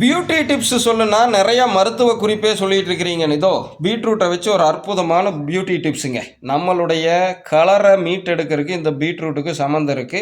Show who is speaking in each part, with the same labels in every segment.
Speaker 1: Beauty tips சொல்லுனா நிறைய மருத்துவ குறிப்பே சொல்லிட்டு இருக்கிறீங்க. இதோ பீட்ரூட்டை வச்சு ஒரு அற்புதமான பியூட்டி டிப்ஸுங்க. நம்மளுடைய கலரை மீட்டெடுக்கிறதுக்கு இந்த பீட்ரூட்டுக்கு சம்மந்தம் இருக்கு.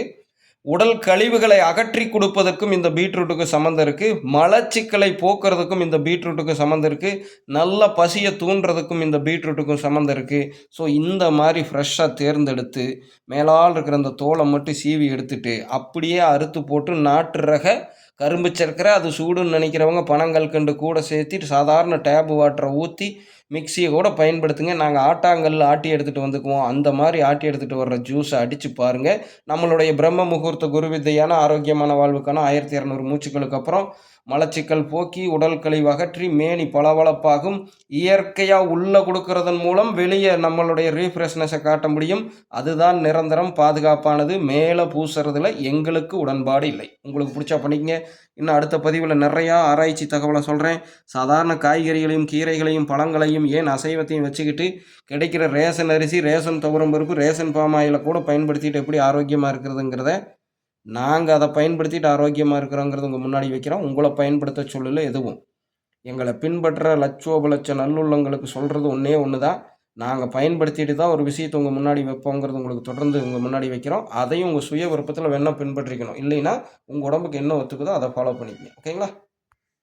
Speaker 1: உடல் கழிவுகளை அகற்றி கொடுப்பதற்கும் இந்த பீட்ரூட்டுக்கு சம்மந்தம் இருக்கு. மலச்சிக்கலை போக்குறதுக்கும் இந்த பீட்ரூட்டுக்கு சம்மந்தம் இருக்கு. நல்ல பசியை தூண்டுறதுக்கும் இந்த பீட்ரூட்டுக்கும் சம்மந்தம் இருக்கு. ஸோ இந்த மாதிரி ஃப்ரெஷ்ஷாக தேர்ந்தெடுத்து மேலால் இருக்கிற அந்த தோலை மட்டும் சீவி எடுத்துட்டு அப்படியே அறுத்து போட்டு நாட்டு ரக கரும்பு சர்க்கரை அது சூடுன்னு நினைக்கிறவங்க பனங்கல்கண்டு கூட சேர்த்து சாதாரண டேப் வாட்டரை ஊற்றி மிக்சியை கூட பயன்படுத்துங்க. நாங்கள் ஆட்டாங்கல் ஆட்டி எடுத்துகிட்டு வந்துக்குவோம். அந்த மாதிரி ஆட்டி எடுத்துகிட்டு வர்ற ஜூஸை அடித்து பாருங்கள். நம்மளுடைய பிரம்ம முகூர்த்த குரு வித்தையான ஆரோக்கியமான வாழ்வுக்கான 1200 மூச்சுக்களுக்கு அப்புறம் மலச்சிக்கல் போக்கி உடல் கழிவு அகற்றி மேனி பளபளப்பாகும். இயற்கையாக உள்ளே கொடுக்கறதன் மூலம் வெளியே நம்மளுடைய ரீஃப்ரெஷ்னஸை காட்ட முடியும். அதுதான் நிரந்தரம் பாதுகாப்பானது. மேலே பூசுறதுல எங்களுக்கு உடன்பாடு இல்லை. உங்களுக்கு பிடிச்சா பண்ணிக்கங்க. இன்னும் அடுத்த பதிவில் நிறையா ஆராய்ச்சி தகவலை சொல்கிறேன். சாதாரண காய்கறிகளையும் கீரைகளையும் பழங்களையும் ஏன் அசைவத்தையும் வச்சுக்கிட்டு கிடைக்கிற ரேஷன் அரிசி ரேஷன் துவரம் பருப்பு ரேஷன் பாமாயில கூட பயன்படுத்திட்டு எப்படி ஆரோக்கியமாக இருக்கிறதுங்கிறத நாங்கள் அதை பயன்படுத்திட்டு ஆரோக்கியமாக இருக்கிறோங்கிறது உங்கள் முன்னாடி வைக்கிறோம். உங்களை பயன்படுத்த சொல்லல எதுவும். எங்களை பின்பற்ற லட்சோப லட்ச நல்லுள்ளங்களுக்கு சொல்கிறது ஒன்றே ஒன்று தான். நாங்கள் பயன்படுத்திட்டு தான் ஒரு விஷயத்தை உங்கள் முன்னாடி வைப்போங்கிறது உங்களுக்கு தொடர்ந்து உங்கள் முன்னாடி வைக்கிறோம். அதையும் உங்கள் சுய விருப்பத்தில் வேணால் பின்பற்றிக்கணும். இல்லைன்னா உங்கள் உடம்புக்கு என்ன ஒத்துக்குதோ அதை ஃபாலோ பண்ணிக்கணும். ஓகேங்களா?